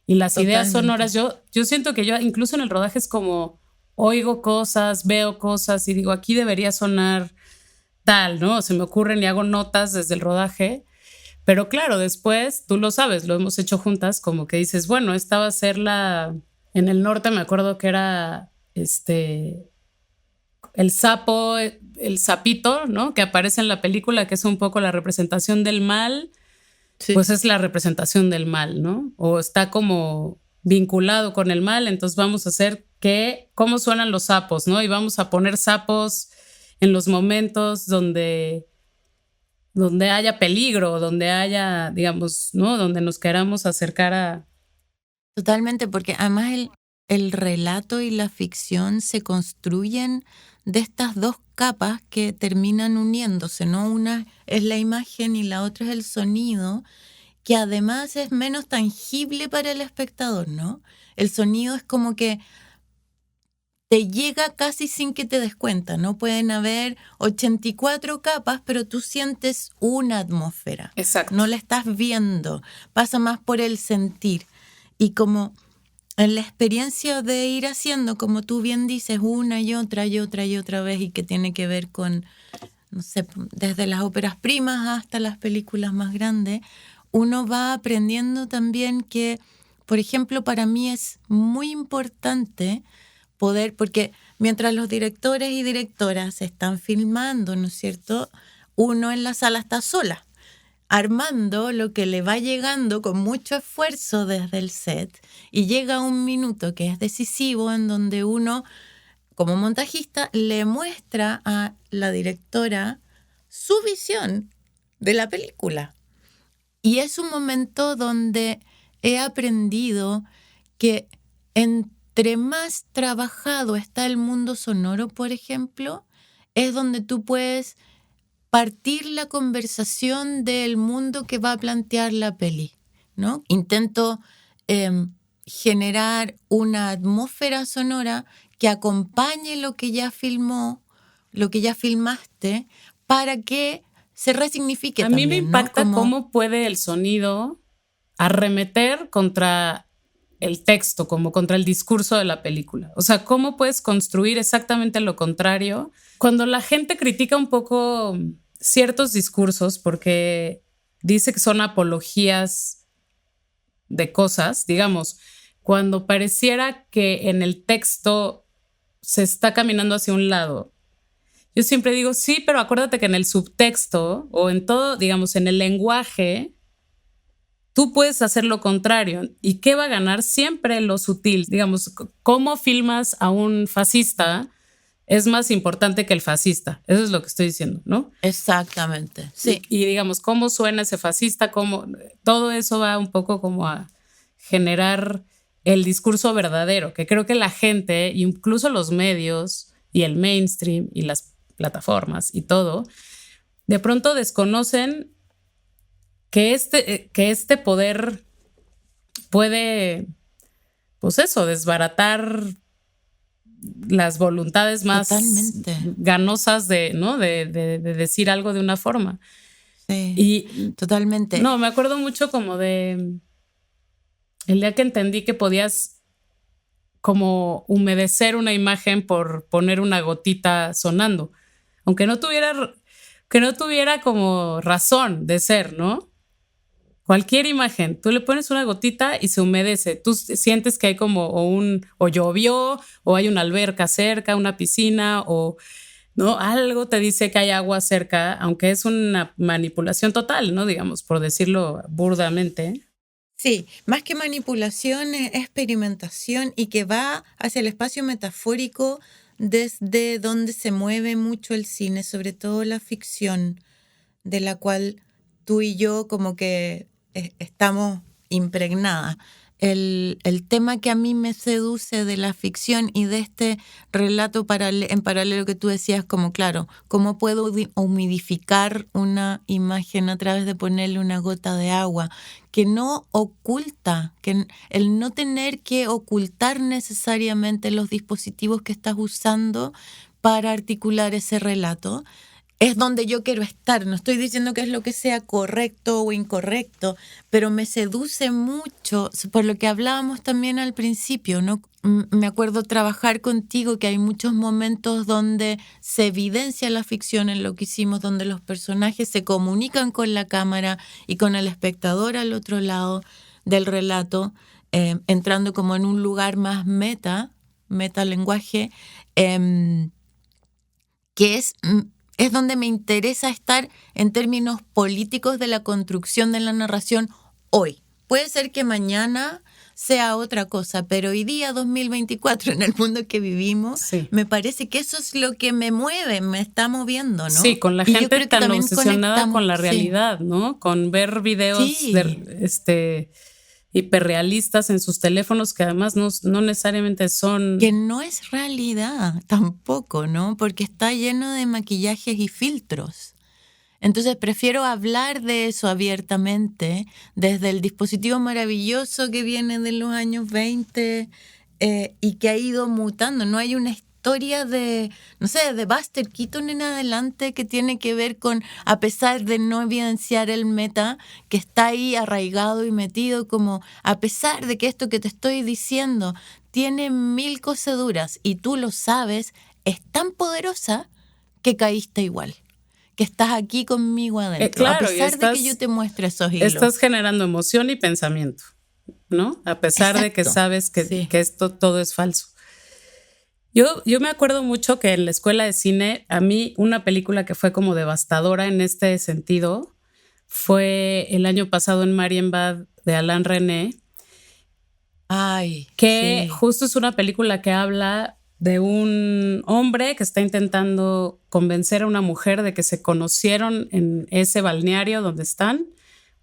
y las ideas Totalmente. sonoras. Yo siento que yo incluso en el rodaje es como oigo cosas, veo cosas y digo, aquí debería sonar tal, ¿no? Se me ocurren y hago notas desde el rodaje. Pero claro, después, tú lo sabes, lo hemos hecho juntas, como que dices, bueno, esta va a ser la... En el norte me acuerdo que era el sapo, el sapito, ¿no? Que aparece en la película, que es un poco la representación del mal, Sí. pues es la representación del mal, ¿no? O está como vinculado con el mal, entonces vamos a hacer cómo suenan los sapos, ¿no? Y vamos a poner sapos en los momentos donde haya peligro, donde haya, digamos, ¿no? Donde nos queramos acercar a... Totalmente, porque además el relato y la ficción se construyen de estas dos capas que terminan uniéndose, ¿no? Una es la imagen y la otra es el sonido, que además es menos tangible para el espectador, ¿no? El sonido es como que te llega casi sin que te des cuenta, ¿no? Pueden haber 84 capas, pero tú sientes una atmósfera. Exacto. No la estás viendo, pasa más por el sentir. Y como en la experiencia de ir haciendo, como tú bien dices, una y otra y otra y otra vez, y que tiene que ver con, no sé, desde las óperas primas hasta las películas más grandes, uno va aprendiendo también que, por ejemplo, para mí es muy importante poder, porque mientras los directores y directoras están filmando, ¿no es cierto?, uno en la sala está sola, armando lo que le va llegando con mucho esfuerzo desde el set, y llega un minuto que es decisivo en donde uno, como montajista, le muestra a la directora su visión de la película. Y es un momento donde he aprendido que entre más trabajado está el mundo sonoro, por ejemplo, es donde tú puedes partir la conversación del mundo que va a plantear la peli, ¿no? Intento generar una atmósfera sonora que acompañe lo que ya filmó, lo que ya filmaste, para que se resignifique A también, mí me ¿no? impacta cómo puede el sonido arremeter contra el texto, como contra el discurso de la película. O sea, cómo puedes construir exactamente lo contrario. Cuando la gente critica un poco ciertos discursos porque dice que son apologías de cosas, digamos, cuando pareciera que en el texto se está caminando hacia un lado, yo siempre digo, sí, pero acuérdate que en el subtexto o en todo, digamos, en el lenguaje, tú puedes hacer lo contrario. ¿Y qué va a ganar? Siempre lo sutil. Digamos, cómo filmas a un fascista es más importante que el fascista. Eso es lo que estoy diciendo, ¿no? Exactamente, sí. Y digamos, cómo suena ese fascista, todo eso va un poco como a generar el discurso verdadero, que creo que la gente, incluso los medios y el mainstream y las plataformas y todo, de pronto desconocen que este poder puede, pues eso, desbaratar las voluntades más Totalmente. ganosas ¿no? de decir algo de una forma. Sí, Y totalmente. no, me acuerdo mucho como de el día que entendí que podías como humedecer una imagen por poner una gotita sonando, aunque no tuviera como razón de ser, ¿no? Cualquier imagen, tú le pones una gotita y se humedece. Tú sientes que hay como o llovió, o hay una alberca cerca, una piscina, o no, algo te dice que hay agua cerca, aunque es una manipulación total, ¿no? Digamos, por decirlo burdamente. Sí, más que manipulación es experimentación, y que va hacia el espacio metafórico desde donde se mueve mucho el cine, sobre todo la ficción, de la cual tú y yo como que estamos impregnadas. El tema que a mí me seduce de la ficción y de este relato en paralelo que tú decías, como claro, ¿cómo puedo humidificar una imagen a través de ponerle una gota de agua? Que no oculta, que el no tener que ocultar necesariamente los dispositivos que estás usando para articular ese relato, es donde yo quiero estar. No estoy diciendo que es lo que sea correcto o incorrecto, pero me seduce mucho, por lo que hablábamos también al principio, ¿no? Me acuerdo trabajar contigo, que hay muchos momentos donde se evidencia la ficción en lo que hicimos, donde los personajes se comunican con la cámara y con el espectador al otro lado del relato, entrando como en un lugar más metalenguaje, que es donde me interesa estar en términos políticos de la construcción de la narración hoy. Puede ser que mañana sea otra cosa, pero hoy día, 2024, en el mundo que vivimos, Sí. me parece que eso es lo que me mueve, me está moviendo, ¿no? Sí, con la Y yo gente creo que tan también obsesionada con la sí. realidad, ¿no? Con ver videos Sí. hiperrealistas en sus teléfonos que además no necesariamente son... Que no es realidad tampoco, ¿no? Porque está lleno de maquillajes y filtros. Entonces prefiero hablar de eso abiertamente desde el dispositivo maravilloso que viene de los años 20 y que ha ido mutando. No hay una historia de, no sé, de Buster Keaton en adelante que tiene que ver con, a pesar de no evidenciar el meta, que está ahí arraigado y metido, como a pesar de que esto que te estoy diciendo tiene 1000 coseduras y tú lo sabes, es tan poderosa que caíste igual. Que estás aquí conmigo adentro, claro, a pesar de que yo te muestre esos hilos. Estás generando emoción y pensamiento, ¿no? A pesar de que sabes que, sí. que esto todo es falso. Yo me acuerdo mucho que en la escuela de cine, a mí una película que fue como devastadora en este sentido fue el año pasado en Marienbad de Alain Resnais. Ay, que sí. justo es una película que habla de un hombre que está intentando convencer a una mujer de que se conocieron en ese balneario donde están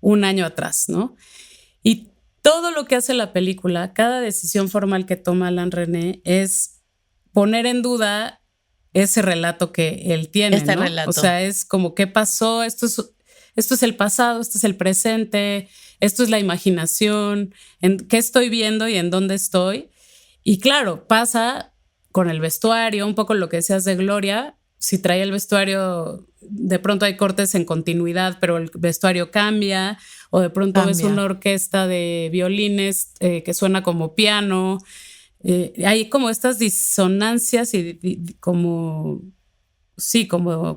un año atrás, ¿no? Y todo lo que hace la película, cada decisión formal que toma Alain Resnais es poner en duda ese relato que él tiene, ¿no? Relato. O sea, es como qué pasó, esto es el pasado, esto es el presente, esto es la imaginación, en qué estoy viendo y en dónde estoy. Y claro, pasa con el vestuario, un poco lo que decías de Gloria, si trae el vestuario, de pronto hay cortes en continuidad, pero el vestuario cambia, o de pronto ves una orquesta de violines que suena como piano. Hay como estas disonancias y como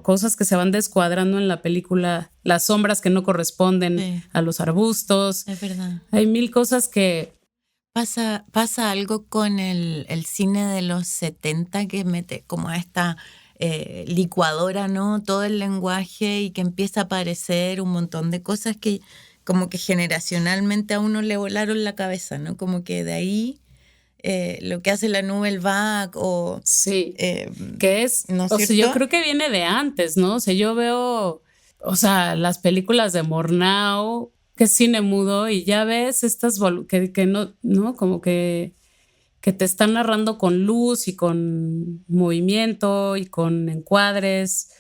cosas que se van descuadrando en la película, las sombras que no corresponden a los arbustos. Es verdad. Hay 1000 cosas que... Pasa algo con el cine de los 70 que mete como a esta licuadora, ¿no? Todo el lenguaje y que empieza a aparecer un montón de cosas que como que generacionalmente a uno le volaron la cabeza, ¿no? Como que de ahí lo que hace la Nouvelle Vague o... Sí, que es... ¿no es o sea, cierto? yo creo que viene de antes, ¿no? O sea, yo veo, o sea, las películas de Murnau, que es cine mudo, y ya ves estas que no, como que te están narrando con luz y con movimiento y con encuadres,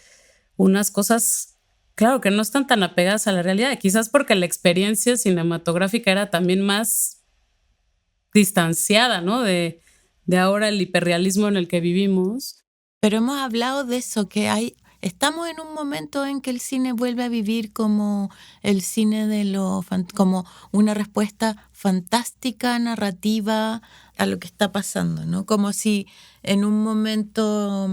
unas cosas, claro, que no están tan apegadas a la realidad, quizás porque la experiencia cinematográfica era también más distanciada, ¿no? De ahora el hiperrealismo en el que vivimos. Pero hemos hablado de eso, que estamos en un momento en que el cine vuelve a vivir como el cine como una respuesta fantástica, narrativa a lo que está pasando, ¿no? Como si en un momento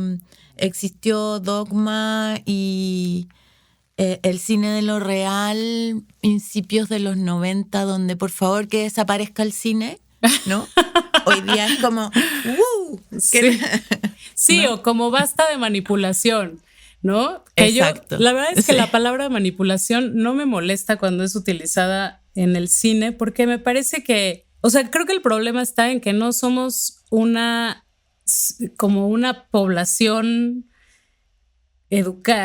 existió Dogma y el cine de lo real, principios de los 90, donde por favor que desaparezca el cine, ¿no? Hoy día es como Sí, ¿no? o como basta de manipulación, ¿no? Que exacto. La verdad es que la palabra manipulación no me molesta cuando es utilizada en el cine, porque me parece que, o sea, creo que el problema está en que no somos como una población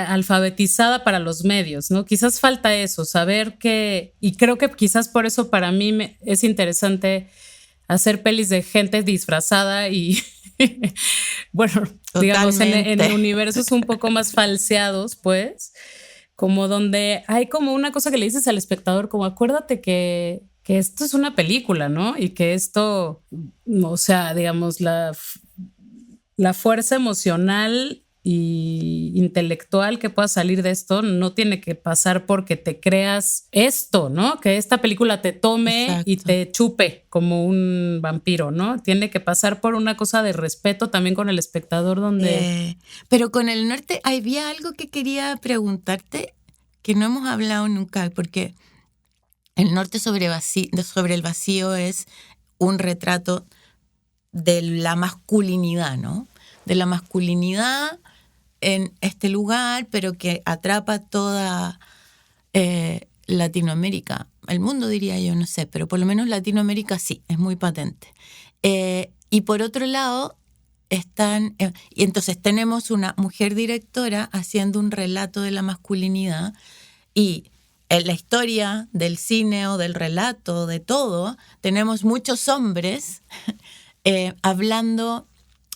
alfabetizada para los medios, ¿no? Quizás falta eso, saber y creo que quizás por eso para mí es interesante hacer pelis de gente disfrazada y bueno, digamos en universos un poco más falseados, pues, como donde hay como una cosa que le dices al espectador, como acuérdate que esto es una película, ¿no? Y que esto, o sea, digamos, la fuerza emocional y intelectual que pueda salir de esto no tiene que pasar porque te creas esto, ¿no? Que esta película te tome Exacto. y te chupe como un vampiro, ¿no? Tiene que pasar por una cosa de respeto también con el espectador donde... Pero con el norte había algo que quería preguntarte que no hemos hablado nunca, porque el norte sobre el vacío es un retrato de la masculinidad, ¿no? De la masculinidad en este lugar, pero que atrapa toda Latinoamérica. El mundo diría yo, no sé, pero por lo menos Latinoamérica sí, es muy patente. Y por otro lado, y entonces tenemos una mujer directora haciendo un relato de la masculinidad y en la historia del cine o del relato, de todo, tenemos muchos hombres hablando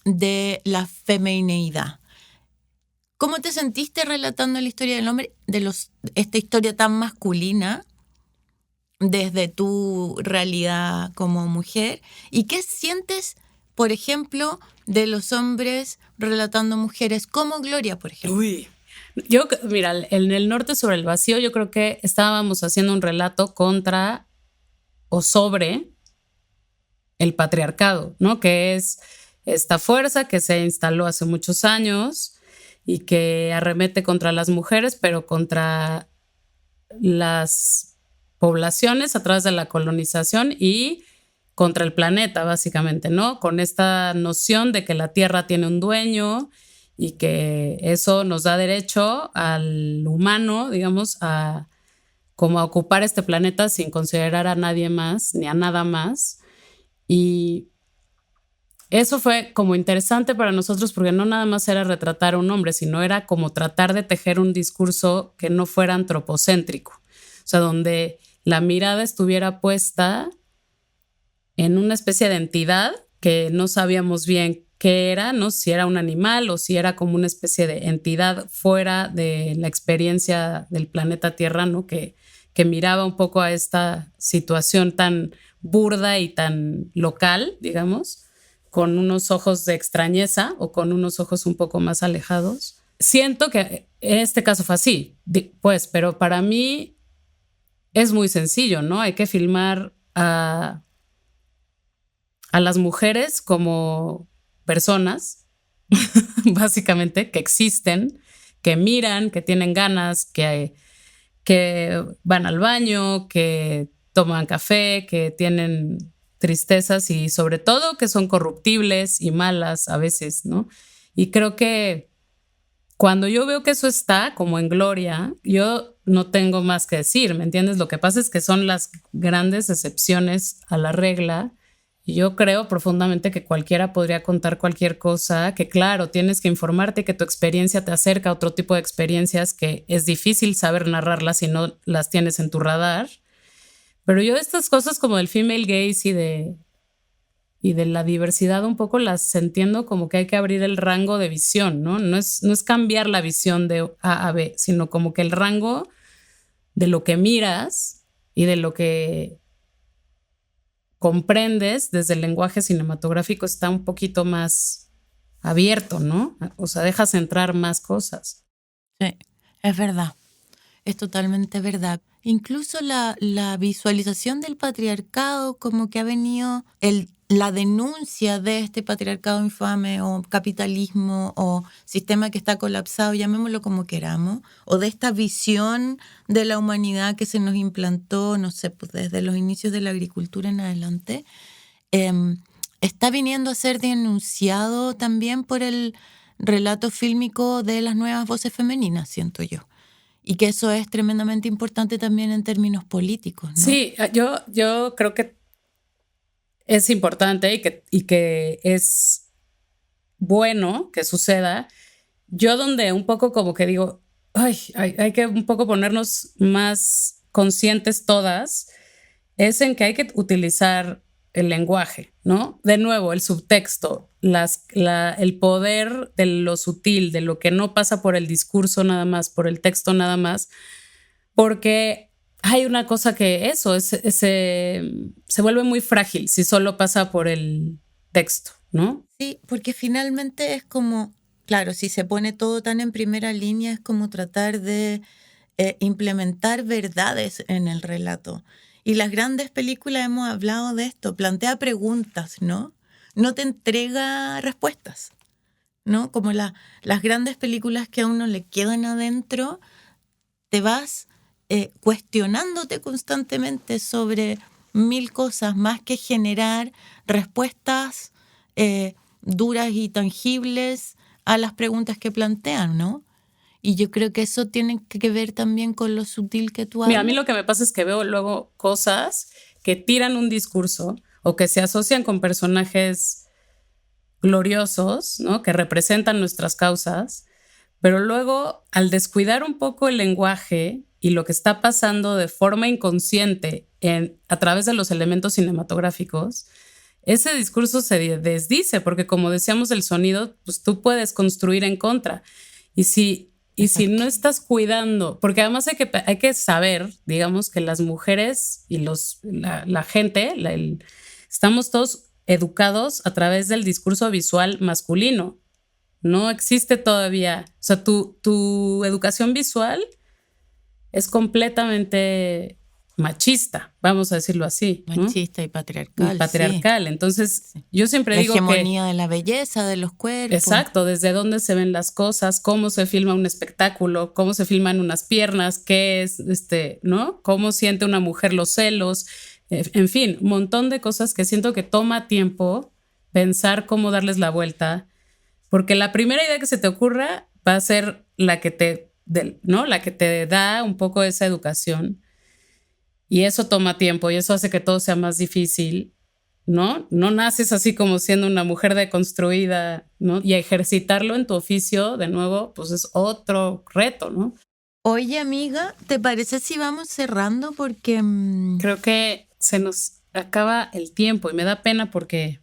de la femineidad. ¿Cómo te sentiste relatando la historia del hombre, esta historia tan masculina desde tu realidad como mujer? ¿Y qué sientes, por ejemplo, de los hombres relatando mujeres como Gloria, por ejemplo? Uy. Mira, en el norte sobre el vacío yo creo que estábamos haciendo un relato contra o sobre el patriarcado, ¿no? Que es esta fuerza que se instaló hace muchos años y que arremete contra las mujeres, pero contra las poblaciones a través de la colonización y contra el planeta, básicamente, ¿no? Con esta noción de que la tierra tiene un dueño y que eso nos da derecho al humano, digamos, como a ocupar este planeta sin considerar a nadie más ni a nada más. Y eso fue como interesante para nosotros porque no nada más era retratar a un hombre, sino era como tratar de tejer un discurso que no fuera antropocéntrico. O sea, donde la mirada estuviera puesta en una especie de entidad que no sabíamos bien qué era, ¿no? Si era un animal o si era como una especie de entidad fuera de la experiencia del planeta Tierra, ¿no? Que miraba un poco a esta situación tan burda y tan local, digamos, con unos ojos de extrañeza o con unos ojos un poco más alejados. Siento que en este caso fue así, pues, pero para mí es muy sencillo, ¿no? Hay que filmar a las mujeres como personas, básicamente, que existen, que miran, que tienen ganas, que van al baño, que toman café, que tienen tristezas y sobre todo que son corruptibles y malas a veces, ¿no? Y creo que cuando yo veo que eso está como en Gloria, yo no tengo más que decir, ¿me entiendes? Lo que pasa es que son las grandes excepciones a la regla. Y yo creo profundamente que cualquiera podría contar cualquier cosa, que claro, tienes que informarte, que tu experiencia te acerca a otro tipo de experiencias que es difícil saber narrarlas si no las tienes en tu radar. Pero yo estas cosas como del female gaze y de la diversidad un poco las entiendo como que hay que abrir el rango de visión, ¿no? No es cambiar la visión de A a B, sino como que el rango de lo que miras y de lo que comprendes desde el lenguaje cinematográfico está un poquito más abierto, ¿no? O sea, dejas entrar más cosas. Sí, es verdad. Es totalmente verdad. Incluso la visualización del patriarcado, como que ha venido la denuncia de este patriarcado infame o capitalismo o sistema que está colapsado, llamémoslo como queramos, o de esta visión de la humanidad que se nos implantó, no sé, pues desde los inicios de la agricultura en adelante, está viniendo a ser denunciado también por el relato fílmico de las nuevas voces femeninas, siento yo. Y que eso es tremendamente importante también en términos políticos, ¿no? Sí, yo creo que es importante y que es bueno que suceda. Yo donde un poco como que digo, hay que un poco ponernos más conscientes todas, es en que hay que utilizar el lenguaje, ¿no? De nuevo, el subtexto, el poder de lo sutil, de lo que no pasa por el discurso nada más, por el texto nada más, porque hay una cosa que se vuelve muy frágil si solo pasa por el texto, ¿no? Sí, porque finalmente es como claro, si se pone todo tan en primera línea, es como tratar de implementar verdades en el relato. Y las grandes películas hemos hablado de esto, plantea preguntas, ¿no? No te entrega respuestas, ¿no? Como las grandes películas que a uno le quedan adentro, te vas cuestionándote constantemente sobre 1000 cosas, más que generar respuestas duras y tangibles a las preguntas que plantean, ¿no? Y yo creo que eso tiene que ver también con lo sutil que tú hablas. Mira, a mí lo que me pasa es que veo luego cosas que tiran un discurso o que se asocian con personajes gloriosos, ¿no? Que representan nuestras causas, pero luego al descuidar un poco el lenguaje y lo que está pasando de forma inconsciente a través de los elementos cinematográficos, ese discurso se desdice, porque como decíamos, el sonido, pues tú puedes construir en contra. Y si no estás cuidando, porque además hay que saber, digamos, que las mujeres y la gente, estamos todos educados a través del discurso visual masculino. No existe todavía, o sea, tu educación visual es completamente machista, vamos a decirlo así, ¿no? Machista y patriarcal. Patriarcal. Sí. Entonces, yo siempre digo que... La hegemonía de la belleza, de los cuerpos. Exacto, desde dónde se ven las cosas, cómo se filma un espectáculo, cómo se filman unas piernas, qué es, ¿no? Cómo siente una mujer los celos, en fin, un montón de cosas que siento que toma tiempo pensar cómo darles la vuelta, porque la primera idea que se te ocurra va a ser la que te da un poco esa educación. Y eso toma tiempo y eso hace que todo sea más difícil, ¿no? No naces así como siendo una mujer deconstruida, ¿no? Y ejercitarlo en tu oficio, de nuevo, pues es otro reto, ¿no? Oye, amiga, ¿te parece si vamos cerrando? Porque... Creo que se nos acaba el tiempo y me da pena porque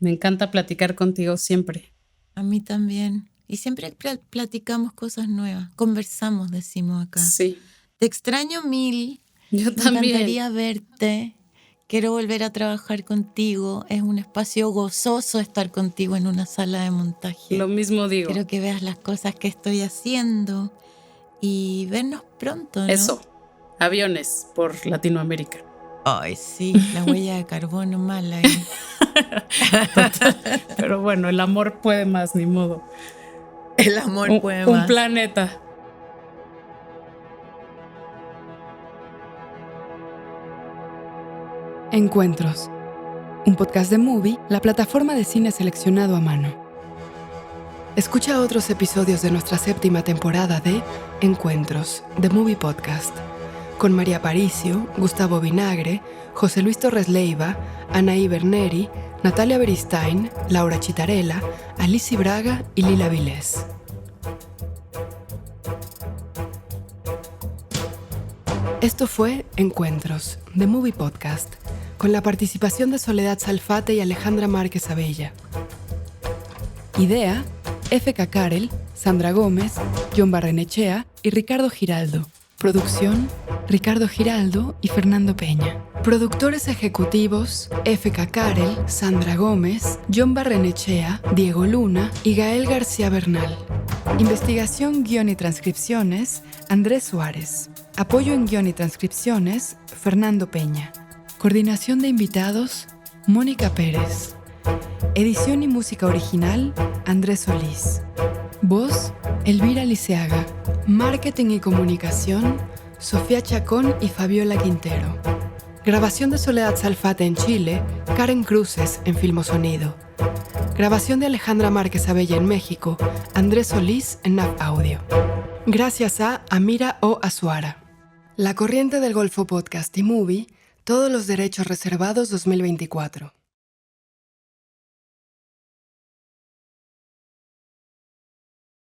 me encanta platicar contigo siempre. A mí también. Y siempre platicamos cosas nuevas. Conversamos, decimos acá. Sí. Te extraño mil. Yo también. Me encantaría verte. Quiero volver a trabajar contigo. Es un espacio gozoso estar contigo en una sala de montaje. Lo mismo digo. Quiero que veas las cosas que estoy haciendo y vernos pronto, ¿no? Eso. Aviones por Latinoamérica. Ay, sí, la huella de carbono mala ahí. Pero bueno, el amor puede más, ni modo. El amor puede más. Un planeta. Encuentros, un podcast de Movie, la plataforma de cine seleccionado a mano. Escucha otros episodios de nuestra 7ª temporada de Encuentros, The Movie Podcast, con María Aparicio, Gustavo Vinagre, José Luis Torres Leiva, Anaí Berneri, Natalia Beristain, Laura Chitarella, Alicia Braga y Lila Vilés. Esto fue Encuentros, The Movie Podcast, con la participación de Soledad Salfate y Alejandra Márquez Abella. Idea, F.K. Karel, Sandra Gómez, John Barrenechea y Ricardo Giraldo. Producción, Ricardo Giraldo y Fernando Peña. Productores ejecutivos, F.K. Karel, Sandra Gómez, John Barrenechea, Diego Luna y Gael García Bernal. Investigación, guión y transcripciones, Andrés Suárez. Apoyo en guión y transcripciones, Fernando Peña. Coordinación de invitados, Mónica Pérez. Edición y música original, Andrés Solís. Voz, Elvira Liceaga. Marketing y comunicación, Sofía Chacón y Fabiola Quintero. Grabación de Soledad Salfate en Chile, Karen Cruces en Filmosonido. Grabación de Alejandra Márquez Abella en México, Andrés Solís en NAV Audio. Gracias a Amira O. Azuara. La Corriente del Golfo Podcast y Movie, todos los derechos reservados 2024.